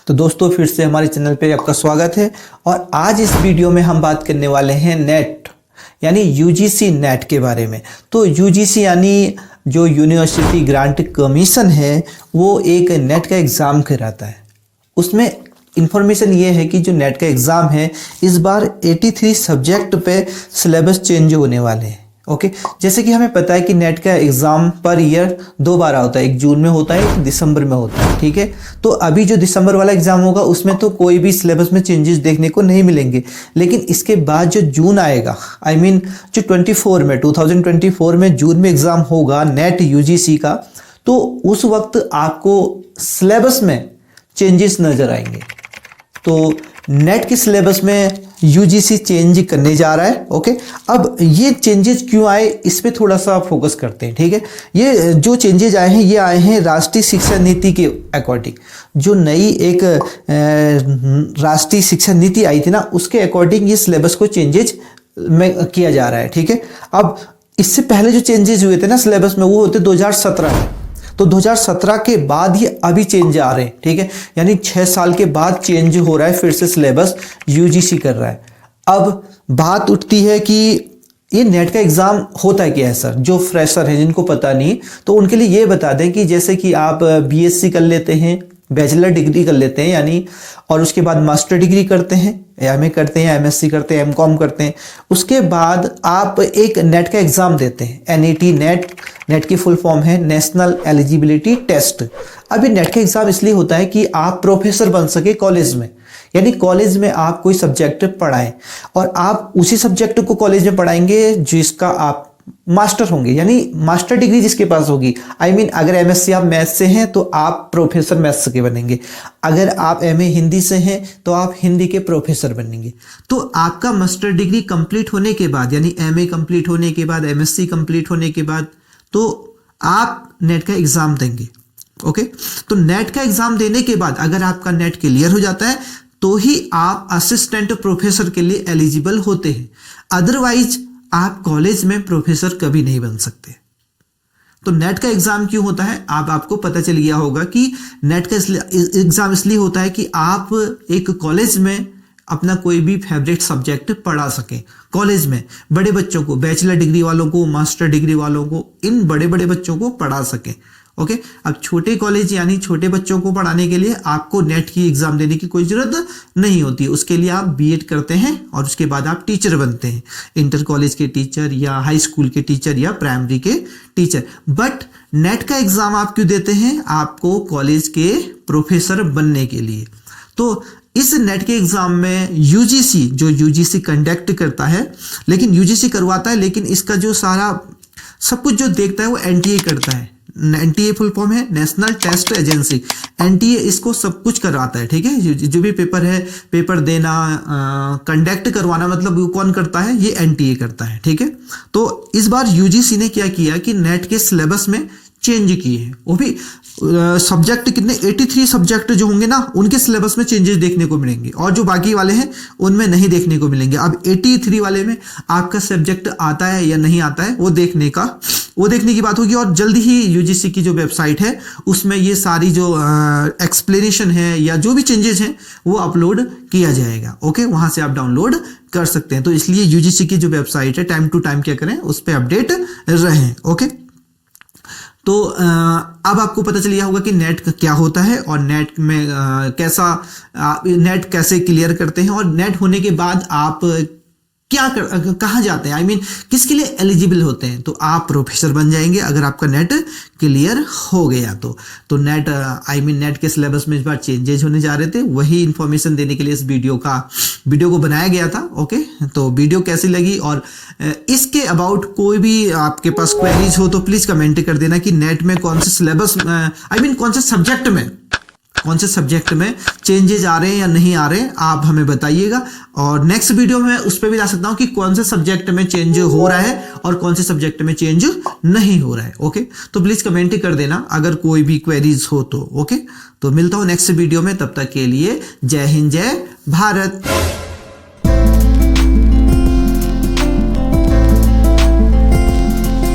तो दोस्तों फिर से हमारे चैनल पे आपका स्वागत है। और आज इस वीडियो में हम बात करने वाले हैं नेट यानी यूजीसी नेट के बारे में। तो यूजीसी यानी जो यूनिवर्सिटी ग्रांट कमीशन है वो एक नेट का एग्ज़ाम कराता है। उसमें इंफॉर्मेशन ये है कि जो नेट का एग्ज़ाम है इस बार 83 सब्जेक्ट पे सिलेबस चेंज होने वाले हैं। ओके जैसे कि हमें पता है कि नेट का एग्ज़ाम पर ईयर 2 बार होता है, एक जून में होता है, एक दिसंबर में होता है। ठीक है, तो अभी जो दिसंबर वाला एग्ज़ाम होगा उसमें तो कोई भी सिलेबस में चेंजेस देखने को नहीं मिलेंगे, लेकिन इसके बाद जो जून आएगा जो 2024 में जून में एग्ज़ाम होगा नेट यूजीसी का, तो उस वक्त आपको सिलेबस में चेंजेस नज़र आएंगे। तो नेट के सिलेबस में यूजीसी चेंज करने जा रहा है। ओके, अब ये चेंजेस क्यों आए इस पे थोड़ा सा फोकस करते हैं। ठीक है, ये जो चेंजेस आए हैं ये आए हैं राष्ट्रीय शिक्षा नीति के अकॉर्डिंग। जो नई एक राष्ट्रीय शिक्षा नीति आई थी ना, उसके अकॉर्डिंग ये सिलेबस को चेंजेस में किया जा रहा है। ठीक है, अब इससे पहले जो चेंजेस हुए थे ना सिलेबस में वो होते 2017 में, तो 2017 के बाद ही अभी चेंज आ रहे हैं। ठीक है, यानी 6 साल के बाद चेंज हो रहा है, फिर से सिलेबस यूजीसी कर रहा है। अब बात उठती है कि ये नेट का एग्ज़ाम होता क्या है सर। जो फ्रेशर हैं जिनको पता नहीं, तो उनके लिए ये बता दें कि जैसे कि आप बीएससी कर लेते हैं, बैचलर डिग्री कर लेते हैं यानी, और उसके बाद मास्टर डिग्री करते हैं, एमए करते हैं, एमएससी करते हैं, एमकॉम करते हैं, उसके बाद आप एक नेट का एग्ज़ाम देते हैं, एनईटी नेट की फुल फॉर्म है नेशनल एलिजिबिलिटी टेस्ट। अभी नेट का एग्ज़ाम इसलिए होता है कि आप प्रोफेसर बन सके कॉलेज में, यानी कॉलेज में आप कोई सब्जेक्ट पढ़ाएं और आप उसी सब्जेक्ट को कॉलेज में पढ़ाएंगे जिसका आप मास्टर होंगे, यानी मास्टर डिग्री जिसके पास होगी। अगर एमएससी आप मैथ्स से हैं तो आप प्रोफेसर मैथ्स के बनेंगे, अगर आप एमए हिंदी से हैं तो आप हिंदी के प्रोफेसर बनेंगे। तो आपका मास्टर डिग्री कंप्लीट होने के बाद, यानी एमए कंप्लीट होने के बाद, एमएससी कंप्लीट होने के बाद, तो आप नेट का एग्ज़ाम देंगे। ओके, तो नेट का एग्ज़ाम देने के बाद अगर आपका नेट क्लियर हो जाता है तो ही आप असिस्टेंट प्रोफेसर के लिए एलिजिबल होते हैं, अदरवाइज आप कॉलेज में प्रोफेसर कभी नहीं बन सकते। तो नेट का एग्जाम क्यों होता है, आपको पता चल गया होगा कि नेट का एग्जाम इसलिए होता है कि आप एक कॉलेज में अपना कोई भी फेवरेट सब्जेक्ट पढ़ा सकें। कॉलेज में बड़े बच्चों को, बैचलर डिग्री वालों को, मास्टर डिग्री वालों को, इन बड़े बड़े बच्चों को पढ़ा सकें। ओके, अब छोटे कॉलेज यानी छोटे बच्चों को पढ़ाने के लिए आपको नेट की एग्जाम देने की कोई जरूरत नहीं होती। उसके लिए आप बीएड करते हैं और उसके बाद आप टीचर बनते हैं, इंटर कॉलेज के टीचर या हाई स्कूल के टीचर या प्राइमरी के टीचर। बट नेट का एग्जाम आप क्यों देते हैं, आपको कॉलेज के प्रोफेसर बनने के लिए। तो इस नेट के एग्जाम में यूजीसी कंडक्ट करता है, लेकिन यूजीसी करवाता है, लेकिन इसका जो सारा सब कुछ जो देखता है वो एनटीए करता है। एनटीए फुल फॉर्म है नेशनल टेस्ट एजेंसी। एनटीए इसको सब कुछ करवाता है। ठीक है, जो भी पेपर है, पेपर देना, कंडक्ट करवाना, मतलब वो कौन करता है, ये एनटीए करता है। ठीक है, तो इस बार यूजीसी ने क्या किया कि नेट के सिलेबस में चेंज किए हैं। वो भी सब्जेक्ट कितने, 83 सब्जेक्ट जो होंगे ना उनके सिलेबस में चेंजेस देखने को मिलेंगे, और जो बाकी वाले हैं उनमें नहीं देखने को मिलेंगे। अब 83 वाले में आपका सब्जेक्ट आता है या नहीं आता है वो देखने की बात होगी। और जल्दी ही यूजीसी की जो वेबसाइट है उसमें ये सारी जो एक्सप्लेनेशन है या जो भी चेंजेस हैं वो अपलोड किया जाएगा। ओके, वहां से आप डाउनलोड कर सकते हैं। तो इसलिए यूजीसी की जो वेबसाइट है टाइम टू टाइम क्या करें, उस पर अपडेट रहें। ओके, तो अब आपको पता चल गया होगा कि नेट क्या होता है और नेट में नेट कैसे क्लियर करते हैं, और नेट होने के बाद आप कहाँ जाते हैं, किसके लिए एलिजिबल होते हैं। तो आप प्रोफेसर बन जाएंगे अगर आपका नेट क्लियर हो गया तो नेट के सिलेबस में इस बार चेंजेज होने जा रहे थे। वही इंफॉर्मेशन देने के लिए इस वीडियो को बनाया गया था। ओके, तो वीडियो कैसी लगी और इसके अबाउट कोई भी आपके पास क्वेरीज हो तो प्लीज कमेंट कर देना कि नेट में कौन से सिलेबस कौन से सब्जेक्ट में चेंजेस आ रहे हैं या नहीं आ रहे हैं, आप हमें बताइएगा। और नेक्स्ट वीडियो में उस पर भी ला सकता हूं कि कौन से सब्जेक्ट में चेंज हो रहा है और कौन से सब्जेक्ट में चेंज नहीं हो रहा है। ओके, तो प्लीज कमेंट कर देना अगर कोई भी क्वेरीज हो तो। ओके, तो मिलता हूं नेक्स्ट वीडियो में, तब तक के लिए जय हिंद, जय भारत।